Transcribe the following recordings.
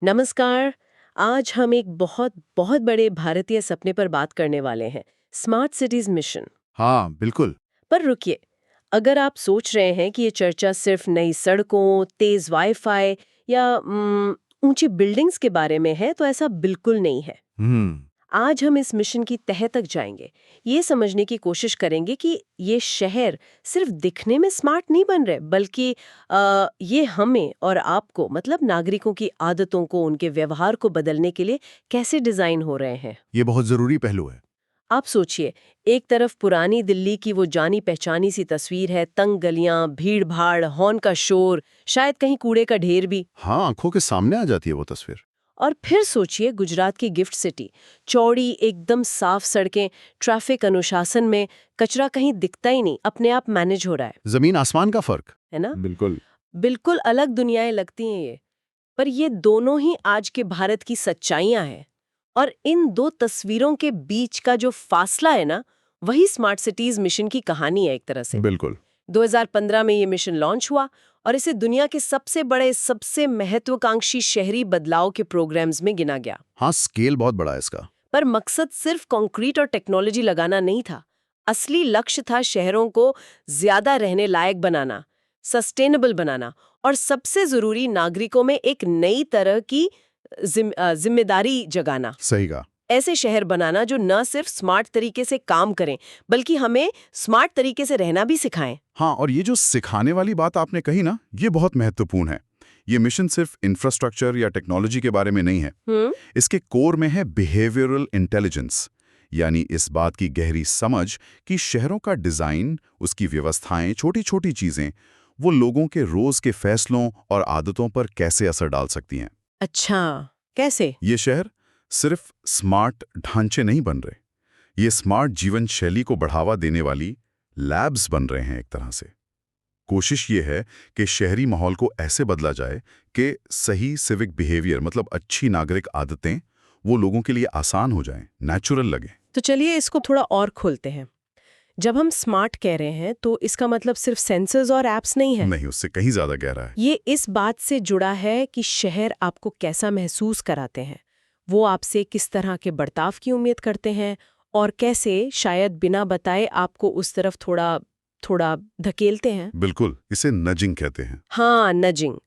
नमस्कार। आज हम एक बहुत बहुत बड़े भारतीय सपने पर बात करने वाले हैं, स्मार्ट सिटीज मिशन। हाँ, बिल्कुल। पर रुकिए, अगर आप सोच रहे हैं कि ये चर्चा सिर्फ नई सड़कों, तेज वाईफाई या ऊंची बिल्डिंग्स के बारे में है, तो ऐसा बिल्कुल नहीं है। हम्म। आज हम इस मिशन की तह तक जाएंगे, ये समझने की कोशिश करेंगे कि ये शहर सिर्फ दिखने में स्मार्ट नहीं बन रहे, बल्कि ये हमें और आपको, मतलब नागरिकों की आदतों को, उनके व्यवहार को बदलने के लिए कैसे डिजाइन हो रहे हैं। ये बहुत जरूरी पहलू है। आप सोचिए, एक तरफ पुरानी दिल्ली की वो जानी पहचानी सी तस्वीर है, तंग गलियां, भीड़ भाड़, हॉर्न का शोर, शायद कहीं कूड़े का ढेर भी। हाँ, आंखों के सामने आ जाती है वो तस्वीर। और फिर सोचिए गुजरात की गिफ्ट सिटी, चौड़ी एकदम साफ सड़कें, ट्रैफिक अनुशासन में, कचरा कहीं दिखता ही नहीं, अपने आप मैनेज हो रहा है। जमीन आसमान का फर्क। है ना? बिल्कुल। बिल्कुल अलग दुनियाएं लगती हैं ये। पर ये दोनों ही आज के भारत की सच्चाइयां हैं। और इन दो तस्वीरों के बीच का जो फासला है ना, वही स्मार्ट सिटीज मिशन की कहानी है एक तरह से। बिल्कुल। 2015 में ये मिशन लॉन्च हुआ और इसे दुनिया के सबसे बड़े, सबसे महत्वाकांक्षी शहरी बदलाव के प्रोग्राम्स में गिना गया। हाँ, स्केल बहुत बड़ा है इसका। पर मकसद सिर्फ कंक्रीट और टेक्नोलॉजी लगाना नहीं था। असली लक्ष्य था शहरों को ज्यादा रहने लायक बनाना, सस्टेनेबल बनाना, और सबसे जरूरी, नागरिकों में एक नई तरह की जिम्मेदारी जगाना। सही कहा। ऐसे शहर बनाना जो न सिर्फ स्मार्ट तरीके से काम करें, बल्कि हमें स्मार्ट तरीके से रहना भी सिखाएं। हाँ, और ये जो सिखाने वाली बात आपने कही ना, ये बहुत महत्वपूर्ण है। ये मिशन सिर्फ इंफ्रास्ट्रक्चर या टेक्नोलॉजी के बारे में नहीं है। हम्म। इसके कोर में है बिहेवियरल इंटेलिजेंस, यानी इस बात की गहरी समझ कि शहरों का डिजाइन, उसकी व्यवस्थाएं, छोटी छोटी चीजें, वो लोगों के रोज के फैसलों और आदतों पर कैसे असर डाल सकती हैं। अच्छा, कैसे? ये शहर सिर्फ स्मार्ट ढांचे नहीं बन रहे, ये स्मार्ट जीवन शैली को बढ़ावा देने वाली लैब्स बन रहे हैं एक तरह से। कोशिश ये है कि शहरी माहौल को ऐसे बदला जाए कि सही सिविक बिहेवियर, मतलब अच्छी नागरिक आदतें, वो लोगों के लिए आसान हो जाएं, नेचुरल लगे। तो चलिए इसको थोड़ा और खोलते हैं। जब हम स्मार्ट कह रहे हैं, तो इसका मतलब सिर्फ सेंसर्स और एप्स नहीं है। नहीं, उससे कहीं ज्यादा गहरा है। ये इस बात से जुड़ा है कि शहर आपको कैसा महसूस कराते हैं, वो आपसे किस तरह के बर्ताव की उम्मीद करते हैं, और कैसे शायद बिना बताए आपको उस तरफ थोड़ा थोड़ा धकेलते हैं। बिल्कुल, इसे नजिंग कहते हैं। हाँ, नजिंग।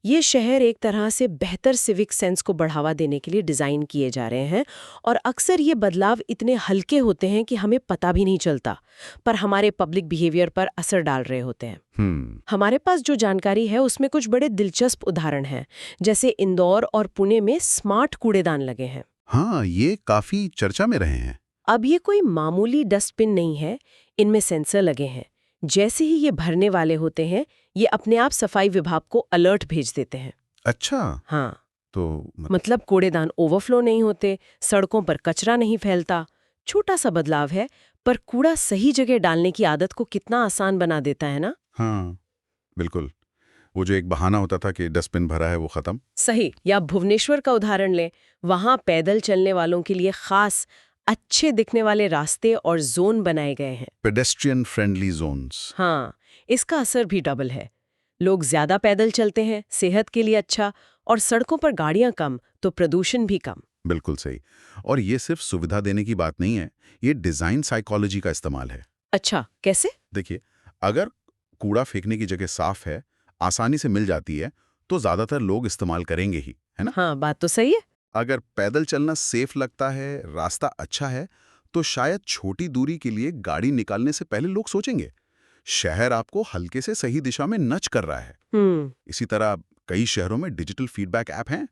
ये शहर एक तरह से बेहतर सिविक सेंस को बढ़ावा देने के लिए डिज़ाइन किए जा रहे हैं, और अक्सर ये बदलाव इतने हल्के होते हैं कि हमें पता भी नहीं चलता, पर हमारे पब्लिक बिहेवियर पर असर डाल रहे होते हैं। हमारे पास जो जानकारी है उसमें कुछ बड़े दिलचस्प उदाहरण हैं, जैसे इंदौर और पुणे में स्मार्ट कूड़ेदान लगे हैं। हाँ, ये काफी चर्चा में रहे हैं। अब ये कोई मामूली डस्टबिन नहीं है, इनमें सेंसर लगे हैं। जैसे ही ये भरने वाले होते हैं, ये अपने आप सफाई विभाग को अलर्ट भेज देते हैं। अच्छा। हाँ, तो मतलब कूड़ेदान ओवरफ्लो नहीं होते, सड़कों पर कचरा नहीं फैलता। छोटा सा बदलाव है, पर कूड़ा सही जगह डालने की आदत को कितना आसान बना देता है ना। हाँ, बिल्कुल। वो जो एक बहाना होता था कि डस्टबिन भरा है, वो खत्म। सही। या भुवनेश्वर का उदाहरण लें, वहां पैदल चलने वालों के लिए खास अच्छे दिखने वाले रास्ते और जोन बनाए गए हैं। Pedestrian friendly zones. हाँ, इसका असर भी डबल है। लोग ज्यादा पैदल चलते हैं, सेहत के लिए अच्छा, और सड़कों पर गाड़ियां कम, तो प्रदूषण भी कम। बिल्कुल सही। और ये सिर्फ सुविधा देने की बात नहीं है, ये डिजाइन साइकोलॉजी का इस्तेमाल है। अच्छा, कैसे? देखिए, अगर कूड़ा फेंकने की जगह साफ है, आसानी से मिल जाती है, तो ज्यादातर लोग इस्तेमाल करेंगे ही, है ना? हाँ, बात तो सही है। अगर पैदल चलना सेफ लगता है, रास्ता अच्छा है, तो शायद छोटी दूरी के लिए गाड़ी निकालने से पहले लोग सोचेंगे। शहर आपको हल्के से सही दिशा में नच कर रहा है। इसी तरह कई शहरों में डिजिटल फीडबैक ऐप हैं।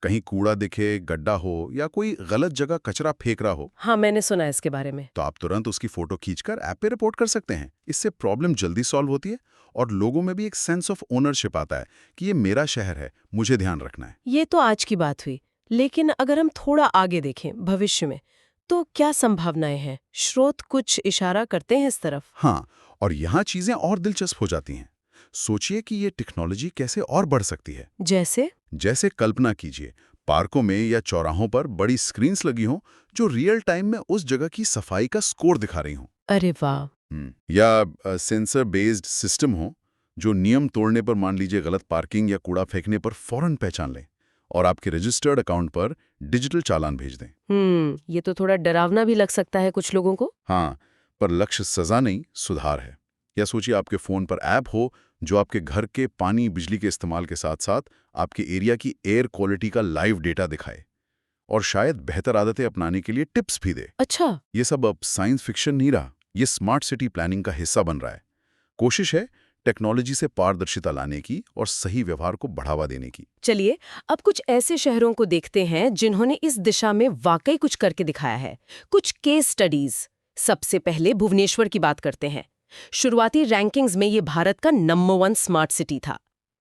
कहीं कूड़ा दिखे, गड्ढा हो या कोई गलत जगह कचरा फेंक रहा हो, हाँ, मैंने सुना है इसके बारे में। तो आप तुरंत उसकी फोटो खींचकर ऐप पे रिपोर्ट कर सकते हैं। इससे प्रॉब्लम जल्दी सॉल्व होती है और लोगों में भी एक सेंस ऑफ ओनरशिप आता है कि ये मेरा शहर है, मुझे ध्यान रखना है। ये तो आज की बात हुई, लेकिन अगर हम थोड़ा आगे देखें भविष्य में, तो क्या संभावनाएं हैं? स्रोत कुछ इशारा करते हैं इस तरफ। हाँ, और यहाँ चीजें और दिलचस्प हो जाती हैं। सोचिए कि ये टेक्नोलॉजी कैसे और बढ़ सकती है। जैसे? जैसे कल्पना कीजिए, पार्कों में या चौराहों पर बड़ी स्क्रीन्स लगी हों जो रियल टाइम में उस जगह की सफाई का स्कोर दिखा रही हों। अरे वाह! या सेंसर बेस्ड सिस्टम हो जो नियम तोड़ने पर, मान लीजिए गलत पार्किंग या कूड़ा फेंकने पर, फौरन पहचान लें और आपके रजिस्टर्ड अकाउंट पर डिजिटल चालान भेज दें। ये तो थोड़ा डरावना भी लग सकता है कुछ लोगों को। हाँ, पर लक्ष्य सजा नहीं, सुधार है। या सोचिए आपके फ़ोन पर ऐप हो जो आपके घर के पानी बिजली के इस्तेमाल के साथ साथ आपके एरिया की एयर क्वालिटी का लाइव डेटा दिखाए और शायद बेहतर आदतें अपनाने के लिए टिप्स भी दे। अच्छा। ये सब अब साइंस फिक्शन नहीं रहा, ये स्मार्ट सिटी प्लानिंग का हिस्सा बन रहा है। कोशिश है टेक्नोलॉजी से पारदर्शिता लाने की और सही व्यवहार को बढ़ावा देने की। चलिए अब कुछ ऐसे शहरों को देखते हैं जिन्होंने इस दिशा में वाकई कुछ करके दिखाया है, कुछ केस स्टडीज। सबसे पहले भुवनेश्वर की बात करते हैं। शुरुआती रैंकिंग्स में ये भारत का नंबर 1 स्मार्ट सिटी था।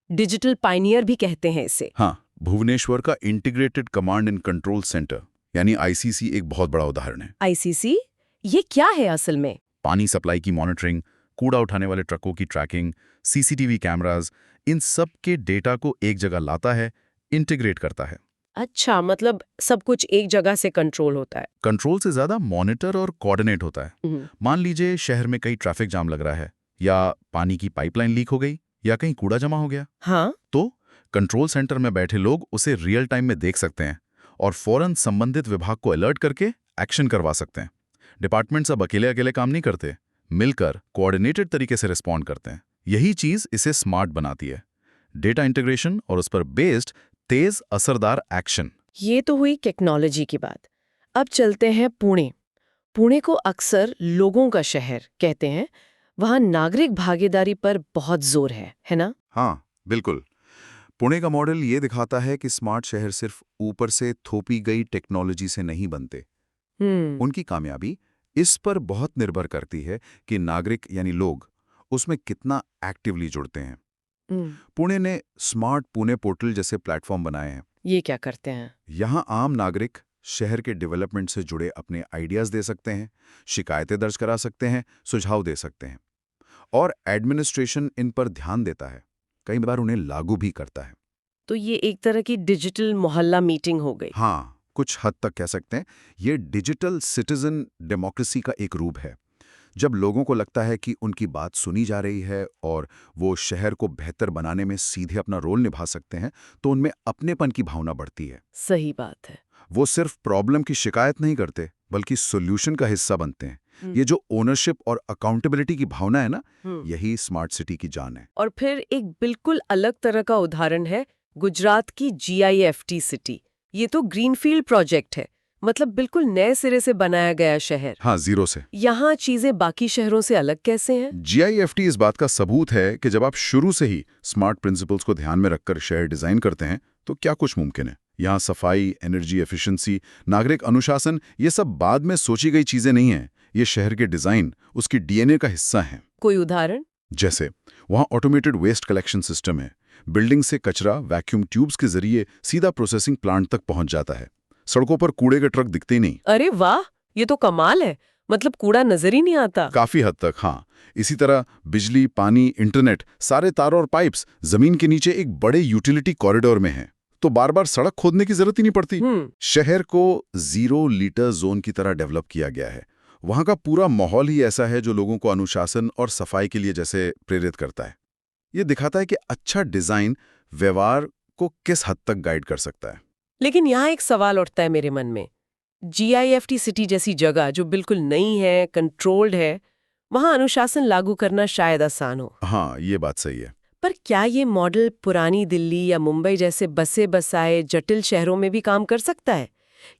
डिजिटल पायनियर भी कहते हैं इसे। हाँ, भुवनेश्वर का integrated command and control centre यानी आईसीसी एक बहुत बड़ा उदाहरण है। आईसीसी ये क्या है असल में? पानी सप्लाई की मॉनिटरिंग, कूड़ा उठाने वाले ट्रकों की ट्रैकिंग, सीसीटीवी कैमरास, इन सब के डेटा को एक जगह लाता है, इंटीग्रेट करता है। अच्छा, मतलब सब कुछ एक जगह से कंट्रोल होता है। कंट्रोल से ज्यादा मॉनिटर और कोऑर्डिनेट होता है। मान लीजिए शहर में कहीं ट्रैफिक जाम लग रहा है, या पानी की पाइपलाइन लीक हो गई, या कहीं कूड़ा जमा हो गया। हाँ, तो कंट्रोल सेंटर में बैठे लोग उसे रियल टाइम में देख सकते हैं और फौरन संबंधित विभाग को अलर्ट करके एक्शन करवा सकते हैं। डिपार्टमेंट्स अब अकेले अकेले काम नहीं करते, मिलकर कोऑर्डिनेटेड तरीके से रिस्पॉन्ड करते हैं। यही चीज इसे स्मार्ट बनाती है। डेटा इंटीग्रेशन और उस पर बेस्ड तेज असरदार एक्शन। ये तो हुई टेक्नोलॉजी की बात। अब चलते हैं पुणे। पुणे को अक्सर लोगों का शहर कहते हैं। वहाँ नागरिक भागीदारी पर बहुत जोर है ना? हाँ, बिल्कुल। पुणे का मॉडल ये दिखाता है कि स्मार्ट शहर सिर्फ ऊपर से थोपी गई टेक्नोलॉजी से नहीं बनते। उनकी कामयाबी इस पर बहुत निर्भर करती है कि नागरिक यानी लोग उसमें कितना एक्टिवली जुड़ते हैं। पुणे ने स्मार्ट पुणे पोर्टल जैसे प्लेटफॉर्म बनाए हैं। ये क्या करते हैं? यहाँ आम नागरिक शहर के डेवलपमेंट से जुड़े अपने आइडियाज दे सकते हैं, शिकायतें दर्ज करा सकते हैं, सुझाव दे सकते हैं, और एडमिनिस्ट्रेशन इन पर ध्यान देता है, कई बार उन्हें लागू भी करता है। तो ये एक तरह की डिजिटल मोहल्ला मीटिंग हो गई। हाँ, कुछ हद तक कह सकते हैं ये डिजिटल सिटीजन डेमोक्रेसी का एक रूप है। जब लोगों को लगता है कि उनकी बात सुनी जा रही है और वो शहर को बेहतर बनाने में सीधे अपना रोल निभा सकते हैं, तो उनमें अपनेपन की भावना बढ़ती है। सही बात है। वो सिर्फ प्रॉब्लम की शिकायत नहीं करते, बल्कि सॉल्यूशन का हिस्सा बनते हैं। ये जो ओनरशिप और अकाउंटेबिलिटी की भावना है ना, यही स्मार्ट सिटी की जान है। और फिर एक बिल्कुल अलग तरह का उदाहरण है गुजरात की GIFT सिटी। ये तो ग्रीनफील्ड प्रोजेक्ट है, मतलब बिल्कुल नए सिरे से बनाया गया शहर। हाँ, जीरो से। यहाँ चीजें बाकी शहरों से अलग कैसे हैं? GIFT इस बात का सबूत है कि जब आप शुरू से ही स्मार्ट प्रिंसिपल्स को ध्यान में रखकर शहर डिजाइन करते हैं, तो क्या कुछ मुमकिन है। यहाँ सफाई, एनर्जी एफिशिएंसी, नागरिक अनुशासन, ये सब बाद में सोची गई चीजें नहीं हैं। ये शहर के डिजाइन, उसकी DNA का हिस्सा हैं। कोई उदाहरण? जैसे वहाँ ऑटोमेटेड वेस्ट कलेक्शन सिस्टम है। बिल्डिंग से कचरा वैक्यूम ट्यूब्स के जरिए सीधा प्रोसेसिंग प्लांट तक पहुंच जाता है। सड़कों पर कूड़े के ट्रक दिखते ही नहीं। अरे वाह, ये तो कमाल है। मतलब कूड़ा नजर ही नहीं आता। काफी हद तक, हाँ। इसी तरह बिजली, पानी, इंटरनेट, सारे तार और पाइप्स जमीन के नीचे एक बड़े यूटिलिटी कॉरिडोर में हैं, तो बार बार सड़क खोदने की जरूरत ही नहीं पड़ती। शहर को 0 लीटर जोन की तरह डेवलप किया गया है। वहां का पूरा माहौल ही ऐसा है जो लोगों को अनुशासन और सफाई के लिए जैसे प्रेरित करता है। ये दिखाता है कि अच्छा डिजाइन व्यवहार को किस हद तक गाइड कर सकता है। लेकिन यहाँ एक सवाल उठता है मेरे मन में। GIFT सिटी जैसी जगह जो बिल्कुल नई है, कंट्रोल्ड है, वहाँ अनुशासन लागू करना शायद आसान हो। हाँ, ये बात सही है। पर क्या ये मॉडल पुरानी दिल्ली या मुंबई जैसे बसे बसाए जटिल शहरों में भी काम कर सकता है?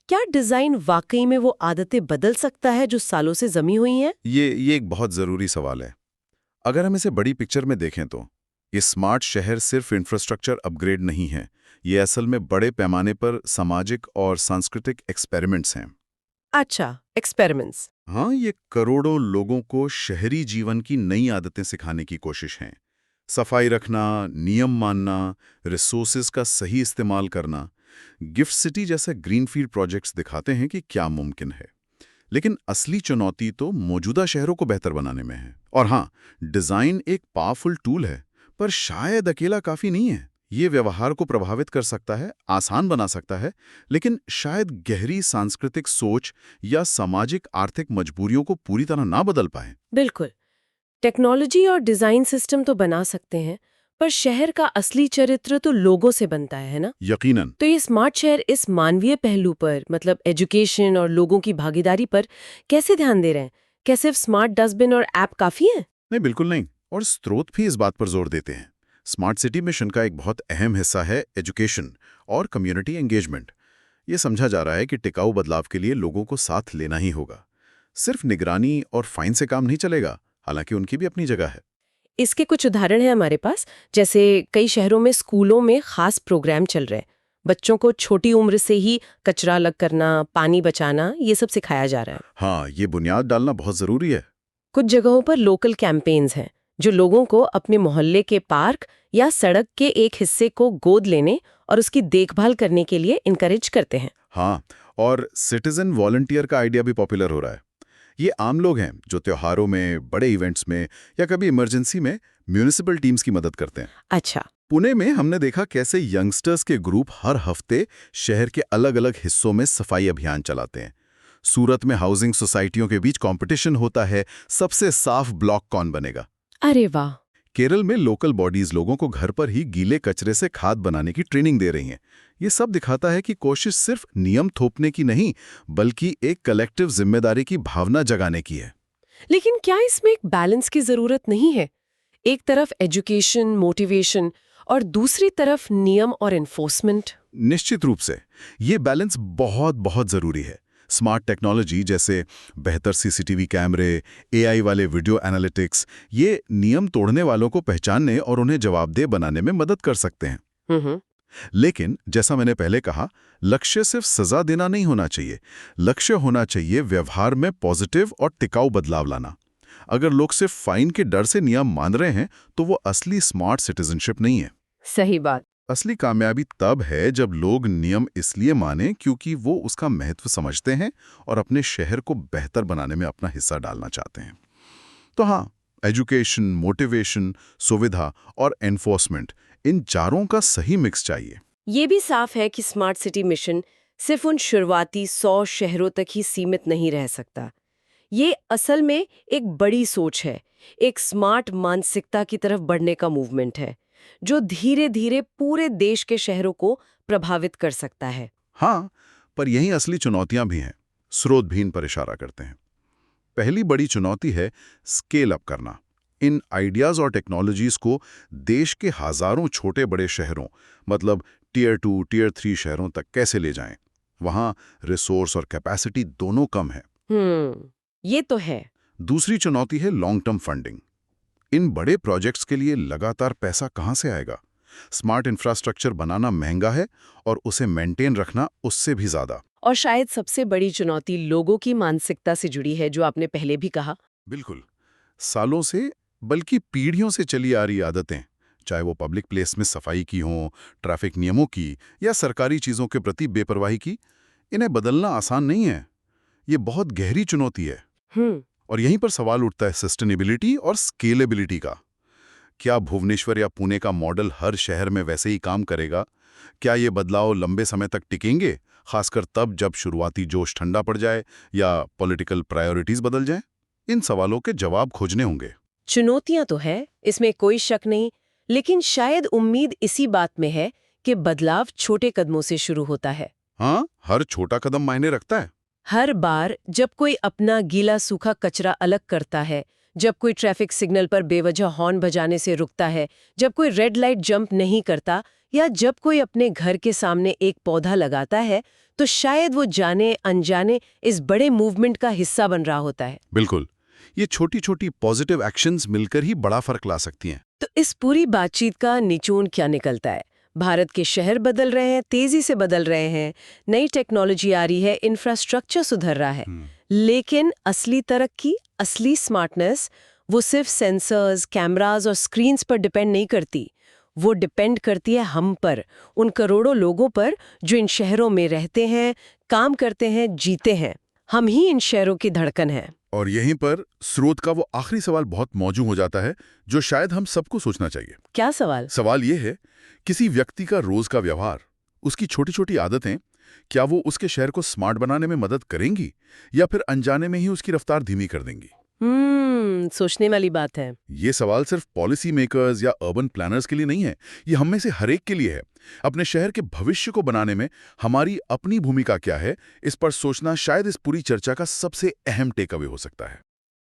क्या डिजाइन वाकई में वो आदतें बदल सकता है जो सालों से जमी हुई हैं? ये एक बहुत जरूरी सवाल है। अगर हम इसे बड़ी पिक्चर में देखें तो ये स्मार्ट शहर सिर्फ इंफ्रास्ट्रक्चर अपग्रेड नहीं है, ये असल में बड़े पैमाने पर सामाजिक और सांस्कृतिक एक्सपेरिमेंट्स हैं। अच्छा, एक्सपेरिमेंट्स। हाँ, ये करोड़ों लोगों को शहरी जीवन की नई आदतें सिखाने की कोशिश है। सफाई रखना, नियम मानना, रिसोर्सेज का सही इस्तेमाल करना। गिफ्ट सिटी जैसे ग्रीनफील्ड प्रोजेक्ट्स दिखाते हैं कि क्या मुमकिन है। लेकिन असली चुनौती तो मौजूदा शहरों को बेहतर बनाने में है। और हाँ, डिजाइन एक पावरफुल टूल है, पर शायद अकेला काफी नहीं है। ये व्यवहार को प्रभावित कर सकता है, आसान बना सकता है, लेकिन शायद गहरी सांस्कृतिक सोच या सामाजिक आर्थिक मजबूरियों को पूरी तरह ना बदल पाए। बिल्कुल। टेक्नोलॉजी और डिजाइन सिस्टम तो बना सकते हैं, पर शहर का असली चरित्र तो लोगों से बनता है ना? यकीनन। तो ये स्मार्ट शहर इस मानवीय पहलू पर, मतलब एजुकेशन और लोगों की भागीदारी पर कैसे ध्यान दे रहे हैं? क्या सिर्फ स्मार्ट डस्टबिन और ऐप काफी है? नहीं, बिल्कुल नहीं। और स्रोत भी इस बात पर जोर देते हैं। स्मार्ट सिटी मिशन का एक बहुत अहम हिस्सा है एजुकेशन और कम्युनिटी एंगेजमेंट। ये समझा जा रहा है कि टिकाऊ बदलाव के लिए लोगों को साथ लेना ही होगा। सिर्फ निगरानी और फाइन से काम नहीं चलेगा, हालांकि उनकी भी अपनी जगह है। इसके कुछ उदाहरण हैं हमारे पास। जैसे कई शहरों में स्कूलों में खास प्रोग्राम चल रहे हैं। बच्चों को छोटी उम्र से ही कचरा अलग करना, पानी बचाना, ये सब सिखाया जा रहा है। हाँ, ये बुनियाद डालना बहुत जरूरी है। कुछ जगहों पर लोकल कैंपेन्स हैं जो लोगों को अपने मोहल्ले के पार्क या सड़क के एक हिस्से को गोद लेने और उसकी देखभाल करने के लिए इनकरेज करते हैं। हाँ, और सिटीजन वॉलंटियर का आइडिया भी पॉपुलर हो रहा है। ये आम लोग हैं जो त्योहारों में, बड़े इवेंट्स में या कभी इमरजेंसी में म्यूनिसिपल टीम्स की मदद करते हैं। अच्छा। पुणे में हमने देखा कैसे यंगस्टर्स के ग्रुप हर हफ्ते शहर के अलग-अलग हिस्सों में सफाई अभियान चलाते हैं। सूरत में हाउसिंग सोसाइटियों के बीच कंपटीशन होता है, सबसे साफ ब्लॉक कौन बनेगा। अरे वाह। केरल में लोकल बॉडीज लोगों को घर पर ही गीले कचरे से खाद बनाने की ट्रेनिंग दे रही हैं। ये सब दिखाता है कि कोशिश सिर्फ नियम थोपने की नहीं, बल्कि एक कलेक्टिव जिम्मेदारी की भावना जगाने की है। लेकिन क्या इसमें एक बैलेंस की जरूरत नहीं है? एक तरफ एजुकेशन, मोटिवेशन और दूसरी तरफ नियम और एनफोर्समेंट। निश्चित रूप से ये बैलेंस बहुत बहुत जरूरी है। स्मार्ट टेक्नोलॉजी जैसे बेहतर सीसीटीवी कैमरे, एआई वाले वीडियो एनालिटिक्स, ये नियम तोड़ने वालों को पहचानने और उन्हें जवाबदेह बनाने में मदद कर सकते हैं। लेकिन जैसा मैंने पहले कहा, लक्ष्य सिर्फ सजा देना नहीं होना चाहिए। लक्ष्य होना चाहिए व्यवहार में पॉजिटिव और टिकाऊ बदलाव लाना। अगर लोग सिर्फ फाइन के डर से नियम मान रहे हैं, तो वो असली स्मार्ट सिटीजनशिप नहीं है। सही बात। असली कामयाबी तब है जब लोग नियम इसलिए माने क्योंकि वो उसका महत्व समझते हैं और अपने शहर को बेहतर बनाने में अपना हिस्सा डालना चाहते हैं। तो हाँ, एजुकेशन, मोटिवेशन, सुविधा और एनफोर्समेंट, इन चारों का सही मिक्स चाहिए। ये भी साफ है कि स्मार्ट सिटी मिशन सिर्फ उन शुरुआती 100 शहरों तक ही सीमित नहीं रह सकता। ये असल में एक बड़ी सोच है, एक स्मार्ट मानसिकता की तरफ बढ़ने का मूवमेंट है, जो धीरे धीरे पूरे देश के शहरों को प्रभावित कर सकता है। हाँ, पर यहीं असली चुनौतियां भी हैं। स्रोत भी इन पर इशारा करते हैं। पहली बड़ी चुनौती है स्केल अप करना। इन आइडियाज और टेक्नोलॉजीज को देश के हजारों छोटे बड़े शहरों, मतलब टियर 2, टियर 3 शहरों तक कैसे ले जाएं? वहां रिसोर्स और कैपेसिटी दोनों कम है। ये तो है। दूसरी चुनौती है लॉन्ग टर्म फंडिंग। इन बड़े प्रोजेक्ट्स के लिए लगातार पैसा कहां से आएगा? स्मार्ट इंफ्रास्ट्रक्चर बनाना महंगा है और उसे मेंटेन रखना उससे भी ज्यादा। और शायद सबसे बड़ी चुनौती लोगों की मानसिकता से जुड़ी है, जो आपने पहले भी कहा। बिल्कुल। सालों से, बल्कि पीढ़ियों से चली आ रही आदतें, चाहे वो पब्लिक प्लेस में सफाई की हों, ट्रैफिक नियमों की या सरकारी चीजों के प्रति बेपरवाही की, इन्हें बदलना आसान नहीं है। ये बहुत गहरी चुनौती है। और यहीं पर सवाल उठता है सस्टेनेबिलिटी और स्केलेबिलिटी का। क्या भुवनेश्वर या पुणे का मॉडल हर शहर में वैसे ही काम करेगा? क्या ये बदलाव लंबे समय तक टिकेंगे, खासकर तब जब शुरुआती जोश ठंडा पड़ जाए या पॉलिटिकल प्रायोरिटीज बदल जाएं? इन सवालों के जवाब खोजने होंगे। चुनौतियां तो है, इसमें कोई शक नहीं, लेकिन शायद उम्मीद इसी बात में है कि बदलाव छोटे कदमों से शुरू होता है। हाँ, हर छोटा कदम मायने रखता है। हर बार जब कोई अपना गीला सूखा कचरा अलग करता है, जब कोई ट्रैफिक सिग्नल पर बेवजह हॉर्न बजाने से रुकता है, जब कोई रेड लाइट जंप नहीं करता, या जब कोई अपने घर के सामने एक पौधा लगाता है, तो शायद वो जाने अनजाने इस बड़े मूवमेंट का हिस्सा बन रहा होता है। बिल्कुल। ये छोटी छोटी पॉजिटिव एक्शंस मिलकर ही बड़ा फर्क ला सकती हैं। तो इस पूरी बातचीत का निचोड़ क्या निकलता है? भारत के शहर बदल रहे हैं, तेजी से बदल रहे हैं, नई टेक्नोलॉजी आ रही है, इंफ्रास्ट्रक्चर सुधर रहा है, लेकिन असली तरक्की, असली स्मार्टनेस, वो सिर्फ सेंसर्स, कैमरास और स्क्रीन्स पर डिपेंड नहीं करती। वो डिपेंड करती है हम पर, उन करोड़ों लोगों पर जो इन शहरों में रहते हैं, काम करते हैं, जीते हैं। हम ही इन शहरों की धड़कन है। और यहीं पर स्रोत का वो आखिरी सवाल बहुत मौजूद हो जाता है, जो शायद हम सबको सोचना चाहिए। क्या सवाल? सवाल ये है, किसी व्यक्ति का रोज का व्यवहार, उसकी छोटी छोटी आदतें, क्या वो उसके शहर को स्मार्ट बनाने में मदद करेंगी या फिर अनजाने में ही उसकी रफ्तार धीमी कर देंगी? सोचने वाली बात है। ये सवाल सिर्फ पॉलिसी मेकर्स या अर्बन प्लानर्स के लिए नहीं है, ये हम में से हर एक के लिए है। अपने शहर के भविष्य को बनाने में हमारी अपनी भूमिका क्या है, इस पर सोचना शायद इस पूरी चर्चा का सबसे अहम टेकअवे हो सकता है।